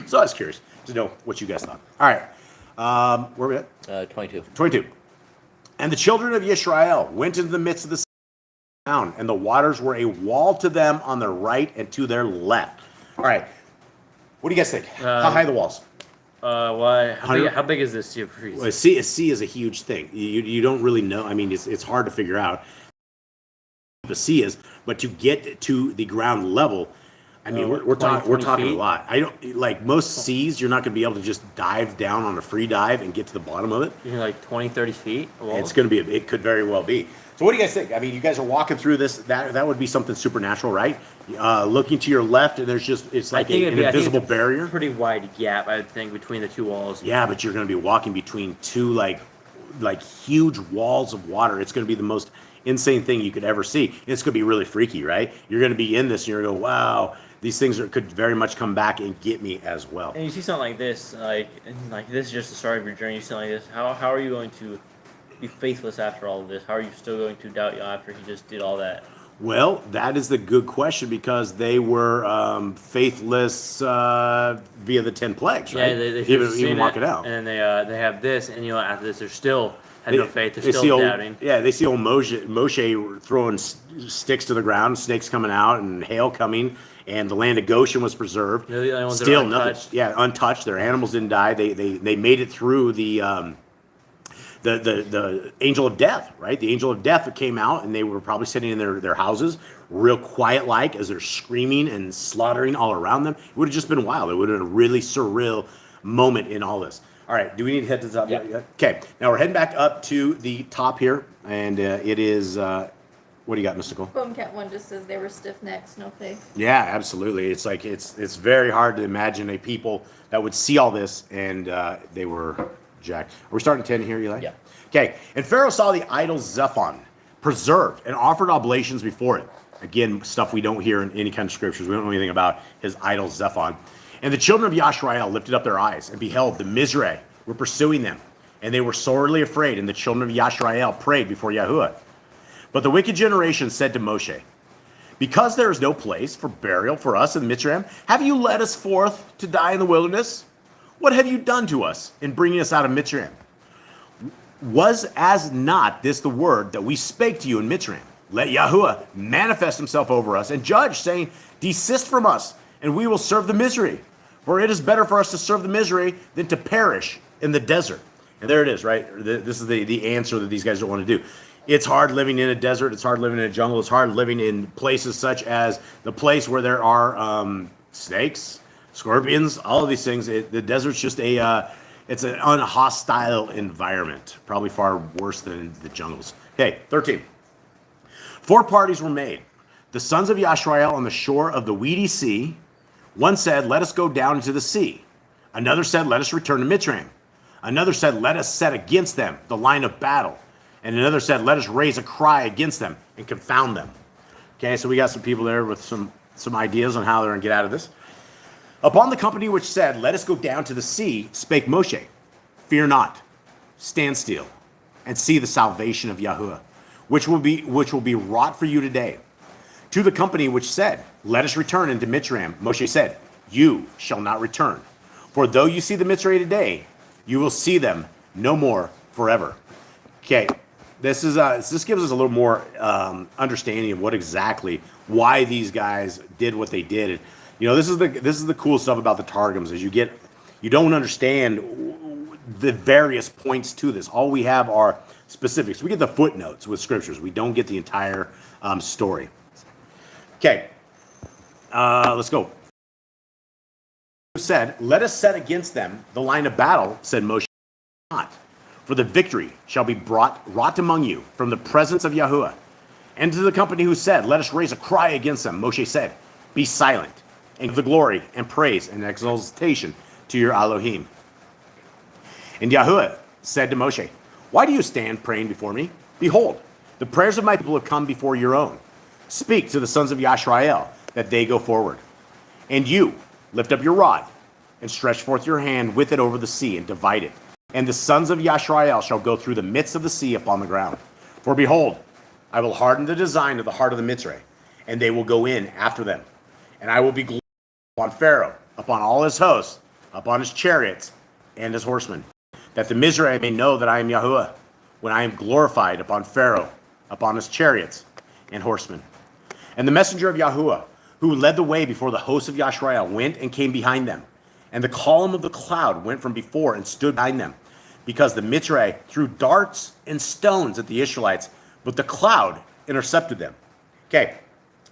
So I was curious to know what you guys thought. All right, where are we at? 22. 22. And the children of Israel went into the midst of the down, and the waters were a wall to them on their right and to their left. All right. What do you guys think? How high are the walls? Why? How big is this Sea of Reeds? Well, a sea is a huge thing. You don't really know. I mean, it's hard to figure out what the sea is, but to get to the ground level, I mean, we're talking a lot. I don't like most seas. You're not going to be able to just dive down on a free dive and get to the bottom of it. You're like 20, 30 feet. It's going to be. It could very well be. So what do you guys think? I mean, you guys are walking through this. That would be something supernatural, right? Looking to your left, and there's just it's like an invisible barrier. Pretty wide gap, I would think, between the two walls. Yeah, but you're going to be walking between two like huge walls of water. It's going to be the most insane thing you could ever see. It's going to be really freaky, right? You're going to be in this, and you're going to go, wow. These things could very much come back and get me as well. And you see something like this, like this is just the start of your journey. You see something like this. How are you going to be faithless after all of this? How are you still going to doubt Yah after he just did all that? Well, that is the good question, because they were faithless via the 10 plagues, right? Yeah, they even walk it out. And then they have this, and after this, they're still had no faith. They're see still doubting. They see old Moshe throwing sticks to the ground, snakes coming out, and hail coming, and the land of Goshen was preserved. They're the only ones Still that are untouched. nothing. Yeah, untouched. Their animals didn't die. They made it through the angel of death, right? The angel of death came out, and they were probably sitting in their houses, real quiet like, as they're screaming and slaughtering all around them. It would have just been wild. It would have been a really surreal moment in all this. All right, do we need to head to the top? Yeah. Okay, now we're heading back up to the top here, and it is, what do you got, Mystical? Bone Cat 1 just says they were stiff necks, no faith. Yeah, absolutely. It's like, it's very hard to imagine a people that would see all this, and they were jacked. Are we starting 10 here, Eli? Yeah. Okay, and Pharaoh saw the idol Zephon preserved and offered oblations before it. Again, stuff we don't hear in any kind of scriptures. We don't know anything about his idol Zephon. And the children of Yashrael lifted up their eyes, and beheld the Mizraim were pursuing them. And they were sorely afraid, and the children of Yashrael prayed before Yahuwah. But the wicked generation said to Moshe, because there is no place for burial for us in Mitzrayim, have you led us forth to die in the wilderness? What have you done to us in bringing us out of Mitzrayim? Was as not this the word that we spake to you in Mitzrayim? Let Yahuwah manifest himself over us and judge, saying, desist from us, and we will serve the Mizraim. For it is better for us to serve the Mizraim than to perish in the desert. And there it is, right? This is the answer that these guys don't want to do. It's hard living in a desert. It's hard living in a jungle. It's hard living in places such as the place where there are snakes, scorpions, all of these things. The desert's just it's an unhostile environment, probably far worse than the jungles. Okay, 13. 4 parties were made. The sons of Yashrael on the shore of the weedy sea. One said, let us go down into the sea. Another said, let us return to Mitzrayim. Another said, let us set against them the line of battle. And another said, let us raise a cry against them and confound them. Okay, so we got some people there with some ideas on how they're going to get out of this. Upon the company which said, let us go down to the sea, spake Moshe, fear not, stand still, and see the salvation of Yahuwah, which will be wrought for you today. To the company which said, let us return into Mitzrayim, Moshe said, you shall not return. For though you see the Mitzrayim today, you will see them no more forever. Okay, this gives us a little more understanding of why these guys did what they did. And, you know, this is the cool stuff about the Targums is you don't understand the various points to this. All we have are specifics. We get the footnotes with scriptures. We don't get the entire story. Okay, let's go. Said, let us set against them the line of battle, said Moshe, not. For the victory shall be wrought among you from the presence of Yahuwah. And to the company who said, let us raise a cry against them, Moshe said, be silent, and give the glory and praise and exaltation to your Elohim. And Yahuwah said to Moshe, why do you stand praying before me? Behold, the prayers of my people have come before your own. Speak to the sons of Yashrael, that they go forward. And you, lift up your rod, and stretch forth your hand with it over the sea, and divide it. And the sons of Yashrael shall go through the midst of the sea upon the ground. For behold, I will harden the design of the heart of the Mitzrayim, and they will go in after them. And I will be glorified upon Pharaoh, upon all his hosts, upon his chariots, and his horsemen, that the Mitzrayim may know that I am Yahuwah, when I am glorified upon Pharaoh, upon his chariots, and horsemen. And the messenger of Yahuwah, who led the way before the host of Yashrael, went and came behind them. And the column of the cloud went from before and stood behind them, because the Mitzrayim threw darts and stones at the Israelites, but the cloud intercepted them. Okay,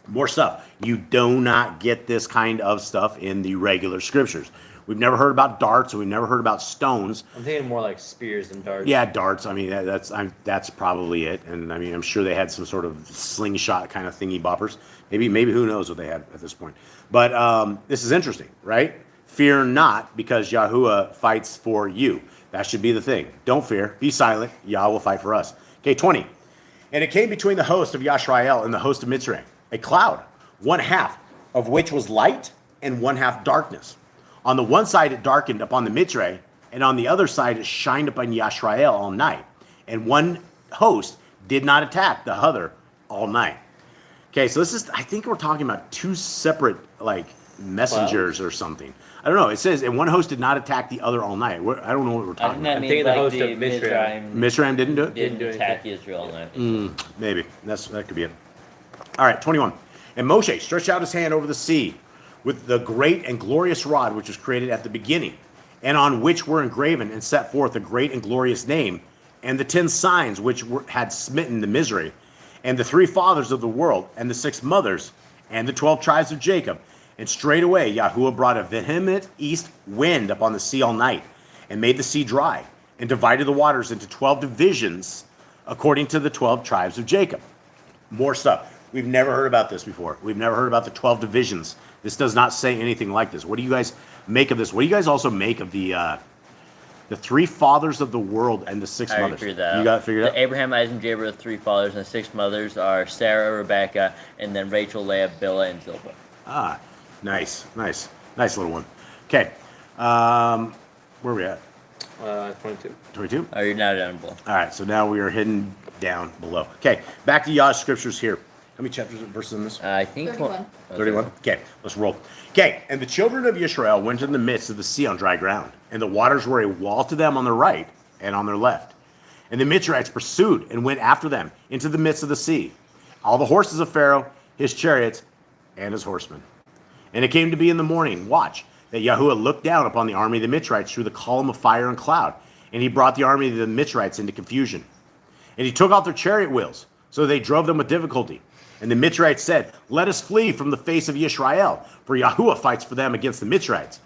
more stuff. You do not get this kind of stuff in the regular scriptures. We've never heard about darts, and we've never heard about stones. I'm thinking more like spears than darts. Yeah, darts. I mean, that's probably it. And I mean, I'm sure they had some sort of slingshot kind of thingy boppers. Maybe who knows what they had at this point. But this is interesting, right? Fear not, because Yahuwah fights for you. That should be the thing. Don't fear. Be silent. Yah will fight for us. Okay, 20. And it came between the host of Yashrael and the host of Mitzrayim, a cloud, one half of which was light and one half darkness. On the one side it darkened upon the Mitzrayim, and on the other side it shined upon Yashrael all night. And one host did not attack the other all night. Okay, so I think we're talking about 2 separate, messengers or something. I don't know. It says, and one host did not attack the other all night. I don't know what we're talking about. I'm thinking the host of Mitzrayim. Mitzrayim didn't do it? Didn't attack Israel all night. Maybe. That could be it. All right, 21. And Moshe stretched out his hand over the sea with the great and glorious rod which was created at the beginning, and on which were engraven and set forth a great and glorious name, and the 10 signs which had smitten the misery, and the 3 fathers of the world, and the 6 mothers, and the 12 tribes of Jacob. And straightway Yahuwah brought a vehement east wind upon the sea all night, and made the sea dry, and divided the waters into 12 divisions, according to the 12 tribes of Jacob. More stuff. We've never heard about this before. We've never heard about the 12 divisions. This does not say anything like this. What do you guys make of this? What do you guys also make of the 3 fathers of the world and the 6 I mothers? figured that out. You got it figured out? Abraham, Isaac, and Jacob are the 3 fathers, and the 6 mothers are Sarah, Rebecca, and then Rachel, Leah, Bilhah, and Zilpah. Ah, nice little one. Okay, where are we at? 22. 22? Oh, you're now down below. All right, so now we are heading down below. Okay, back to Yah Scriptures here. How many chapters and verses in this? I think 31. 31? Okay, let's roll. Okay, and the children of Israel went in the midst of the sea on dry ground, and the waters were a wall to them on their right and on their left. And the Mitzrayites pursued and went after them into the midst of the sea, all the horses of Pharaoh, his chariots, and his horsemen. And it came to be in the morning, watch, that Yahuwah looked down upon the army of the Mitzrayites through the column of fire and cloud, and he brought the army of the Mitzrites into confusion. And he took out their chariot wheels, so they drove them with difficulty. And the Mitzrites said, let us flee from the face of Yisrael, for Yahuwah fights for them against the Mitzrites.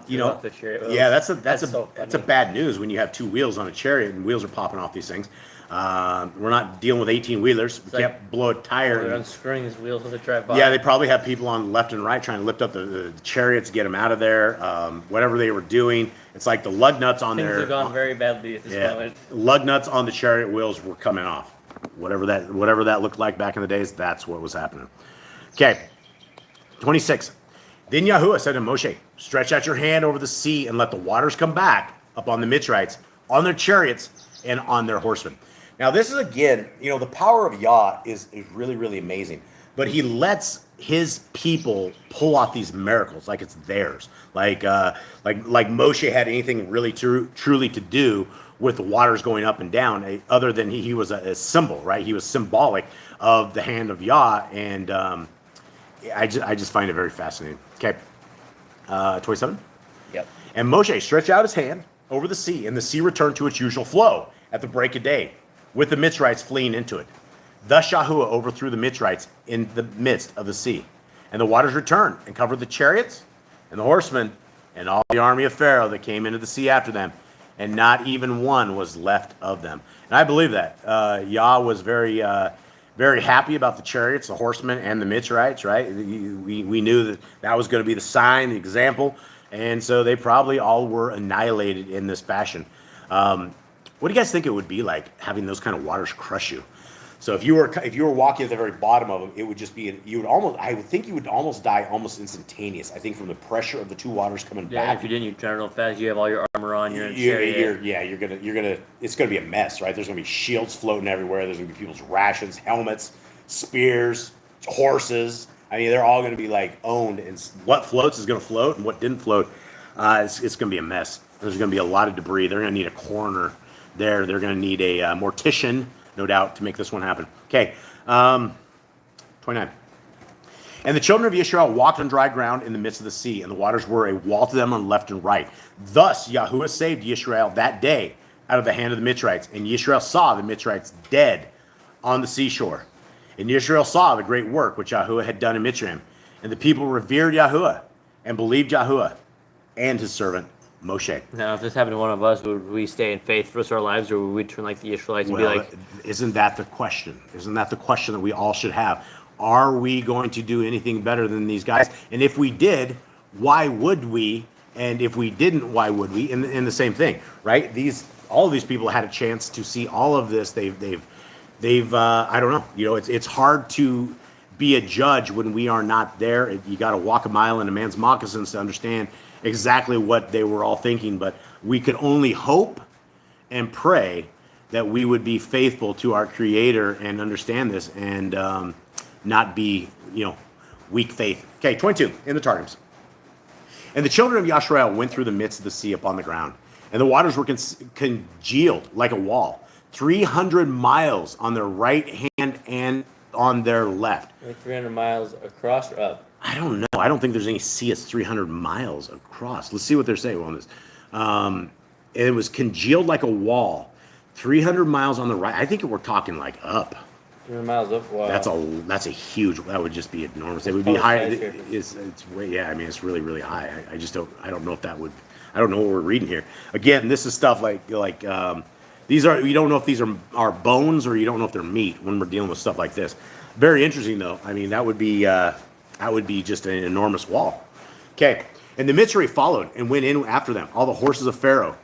You know, The chariot wheels. yeah, that's so a bad news when you have 2 wheels on a chariot and wheels are popping off these things. We're not dealing with 18-wheelers. We can't blow a tire. They're unscrewing his wheels with a drive by. Yeah, they probably have people on left and right trying to lift up the chariots, get them out of there. Whatever they were doing, it's like the lug nuts on Things their have gone very badly at this moment. lug nuts on the chariot wheels were coming off. Whatever that looked like back in the days, that's what was happening. Okay, 26. Then Yahuwah said to Moshe, stretch out your hand over the sea and let the waters come back upon the Mitzrites, on their chariots, and on their horsemen. Now, this is, again, you know, the power of Yah is really, really amazing. But he lets his people pull off these miracles like it's theirs. Like Moshe had anything really truly to do with the waters going up and down, other than he was a symbol, right? He was symbolic of the hand of Yah, and I just find it very fascinating. Okay, 27? Yep. And Moshe stretched out his hand over the sea, and the sea returned to its usual flow at the break of day, with the Mitzrites fleeing into it. Thus Yahuwah overthrew the Mitzrites in the midst of the sea. And the waters returned and covered the chariots and the horsemen and all the army of Pharaoh that came into the sea after them. And not even one was left of them. And I believe that. Yah was very happy about the chariots, the horsemen, and the Mitzrites, right? We knew that was going to be the sign, the example. And so they probably all were annihilated in this fashion. What do you guys think it would be like having those kind of waters crush you? So if you were walking at the very bottom of them, it would just be I would think you would almost die almost instantaneous. I think from the pressure of the 2 waters coming Yeah, back. if you didn't, you turn real fast. You have all your armor on. You're in a chariot. You're gonna. It's gonna be a mess, right? There's gonna be shields floating everywhere. There's gonna be people's rations, helmets, spears, horses. I mean, they're all gonna be like owned, and what floats is gonna float, and what didn't float, it's gonna be a mess. There's gonna be a lot of debris. They're gonna need a coroner there. They're gonna need a mortician, no doubt, to make this one happen. Okay, 29. And the children of Israel walked on dry ground in the midst of the sea, and the waters were a wall to them on left and right. Thus Yahuwah saved Israel that day out of the hand of the Mitzrites, and Israel saw the Mitzrites dead on the seashore. And Israel saw the great work which Yahuwah had done in Mitzrayim, and the people revered Yahuwah and believed Yahuwah and his servant Moshe. Now, if this happened to one of us, would we stay in faith for the rest of our lives, or would we turn like the Israelites and Well, be like, isn't that the question? Isn't that the question that we all should have? Are we going to do anything better than these guys? And if we did, why would we? And if we didn't, why would we? In the same thing, right? All of these people had a chance to see all of this. They've I don't know. You know, it's hard to be a judge when we are not there. You got to walk a mile in a man's moccasins to understand exactly what they were all thinking. But we could only hope and pray that we would be faithful to our Creator and understand this, and not be, weak faith. Okay, 22 in the Targums. And the children of Yasharal went through the midst of the sea upon the ground, and the waters were congealed like a wall, 300 miles on their right hand and on their left. like 300 miles across or up? I don't know. I don't think there's any sea that's 300 miles across. Let's see what they're saying on this. And it was congealed like a wall, 300 miles on the right. I think we're talking like up. 300 miles up? Wow. That's a huge. That would just be enormous. It would That's be high. probably skyscrapers. It's way. Yeah, I mean, it's really, really high. I just don't. I don't know if that would. I don't know what we're reading here. Again, this is stuff like these are. You don't know if these are bones or you don't know if they're meat when we're dealing with stuff like this. Very interesting though. I mean, that would be just an enormous wall. Okay, and the Mitzri followed and went in after them, all the horses of Pharaoh,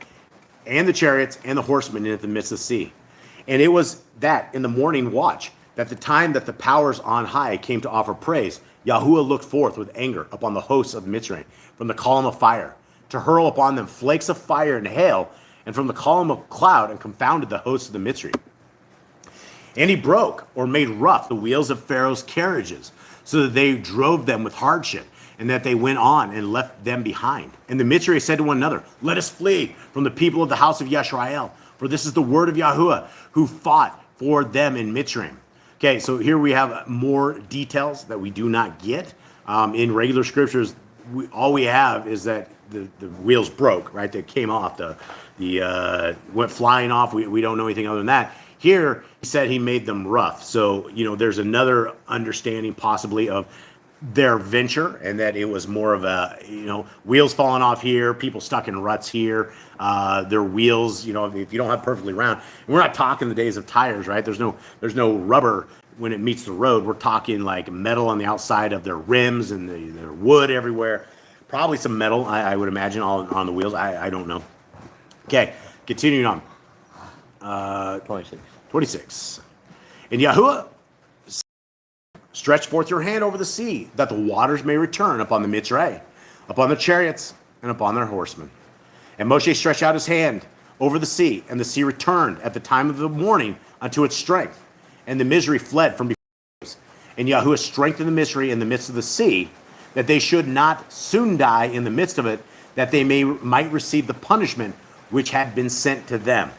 and the chariots and the horsemen in the midst of the sea. And it was that in the morning watch, that the time that the powers on high came to offer praise, Yahuwah looked forth with anger upon the hosts of Mitzrayim from the column of fire, to hurl upon them flakes of fire and hail, and from the column of cloud, and confounded the hosts of the Mitzrayim. And he broke or made rough the wheels of Pharaoh's carriages, so that they drove them with hardship, and that they went on and left them behind. And the Mitzri said to one another, let us flee from the people of the house of Yashrael, for this is the word of Yahuwah, who fought for them in Mitzrayim. Okay, so here we have more details that we do not get. In regular scriptures, all we have is that the wheels broke, right? They came off, went flying off. We don't know anything other than that. Here, he said he made them rough. So, there's another understanding possibly of their venture, and that it was more of a, wheels falling off here, people stuck in ruts here, their wheels, if you don't have perfectly round. And we're not talking the days of tires, right? There's no rubber when it meets the road. We're talking like metal on the outside of their rims and their wood everywhere. Probably some metal, I would imagine, on the wheels. I don't know. Okay, continuing on. 26. And Yahuwah, stretch forth your hand over the sea, that the waters may return upon the Mitzray, upon the chariots, and upon their horsemen. And Moshe stretched out his hand over the sea, and the sea returned at the time of the morning unto its strength. And the misery fled from before us. And Yahuwah strengthened the misery in the midst of the sea, that they should not soon die in the midst of it, that they might receive the punishment which had been sent to them.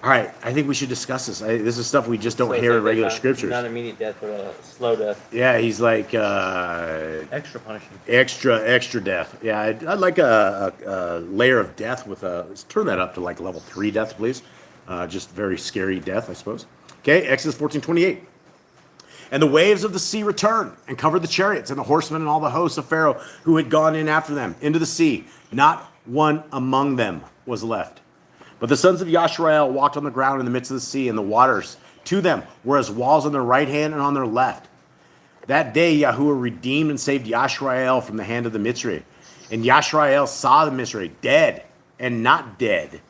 All right, I think we should discuss this. This is stuff we just don't hear in regular scriptures. Not immediate death, but a slow death. Yeah, he's like Extra punishment. extra death. Yeah, I'd like a layer of death with let's turn that up to like level 3 death, please. Just very scary death, I suppose. Okay, Exodus 14:28. And the waves of the sea returned and covered the chariots and the horsemen and all the hosts of Pharaoh who had gone in after them into the sea. Not one among them was left. But the sons of Yashrael walked on the ground in the midst of the sea, and the waters to them were as walls on their right hand and on their left. That day Yahuwah redeemed and saved Yashrael from the hand of the Mitzri. And Yashrael saw the Mitzri dead and not dead,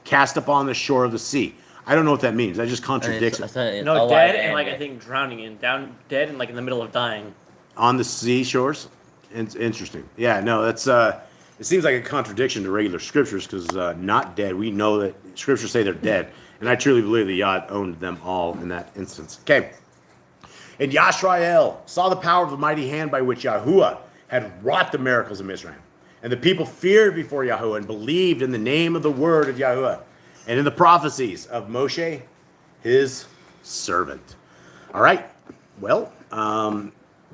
cast upon the shore of the sea. I don't know what that means. That just contradicts it. No, dead and like I think drowning and down dead and like in the middle of dying. On the seashores? Interesting. Yeah, no, that's it seems like a contradiction to regular scriptures, because not dead, we know that scriptures say they're dead. And I truly believe that Yah owned them all in that instance. Okay. And Yashrael saw the power of the mighty hand by which Yahuwah had wrought the miracles of Mizraim. And the people feared before Yahuwah and believed in the name of the word of Yahuwah and in the prophecies of Moshe, his servant. All right. Well,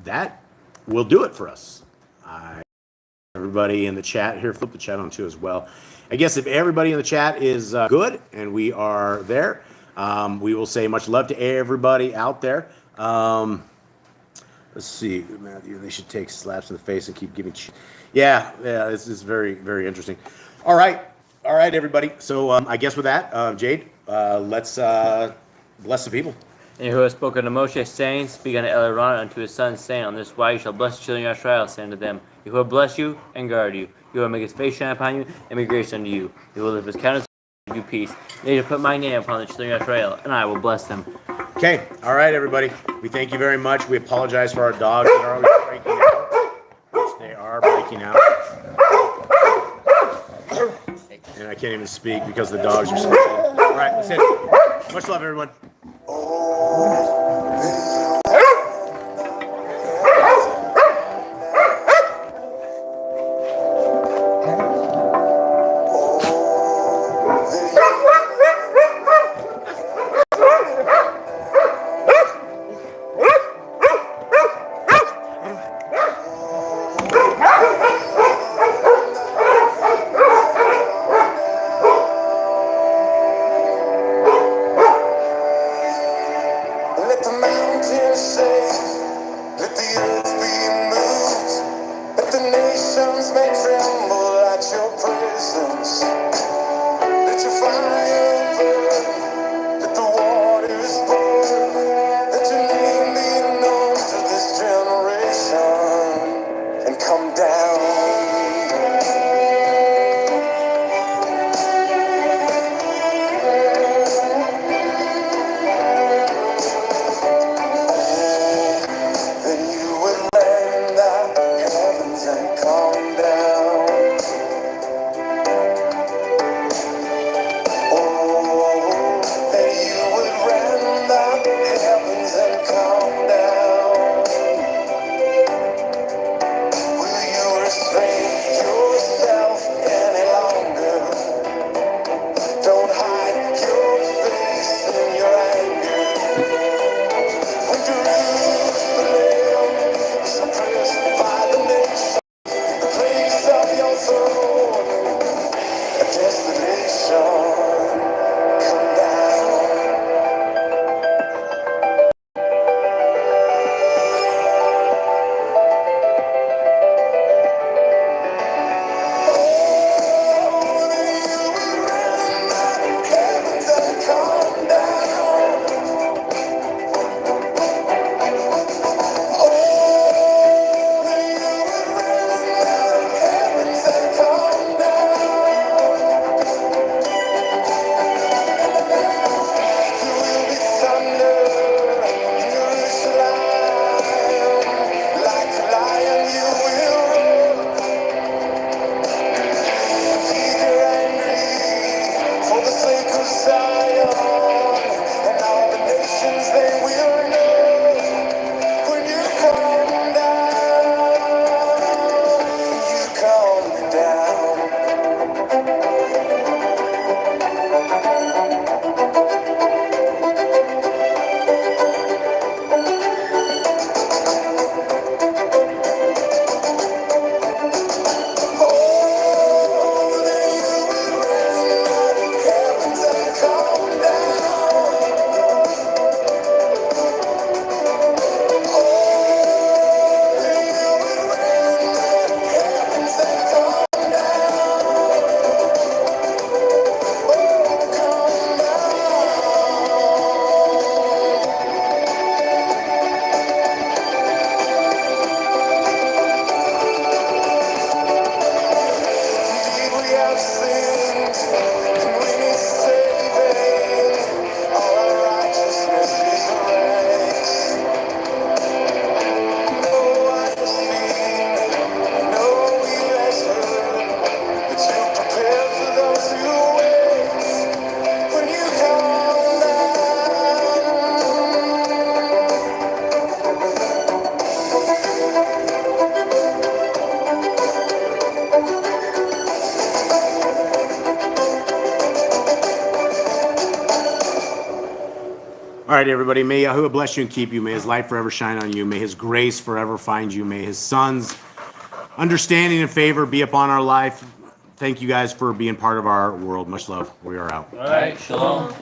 that will do it for us. Everybody in the chat here, flip the chat on too as well. I guess if everybody in the chat is good and we are there, we will say much love to everybody out there. Let's see, Matthew, they should take slaps in the face and keep giving. Yeah, this is very, very interesting. All right, everybody. So I guess with that, Jade, let's bless the people. And Yahuwah spoke unto Moshe, saying, Speak unto Aaron unto his sons, saying, On this wise you shall bless the children of Israel, saying to them, Yahuwah bless you and guard you. Yahuwah make his face shine upon you and be gracious unto you. Yahuwah lift his countenance and give you peace. They shall put my name upon the children of Israel, and I will bless them. Okay, all right, everybody. We thank you very much. We apologize for our dogs that are always breaking out, which they are breaking out. And I can't even speak because the dogs are so cold. All right, that's it. Much love, everyone. All right, everybody. May Yahuwah bless you and keep you. May his light forever shine on you. May his grace forever find you. May his son's understanding and favor be upon our life. Thank you guys for being part of our world. Much love. We are out. All right, shalom.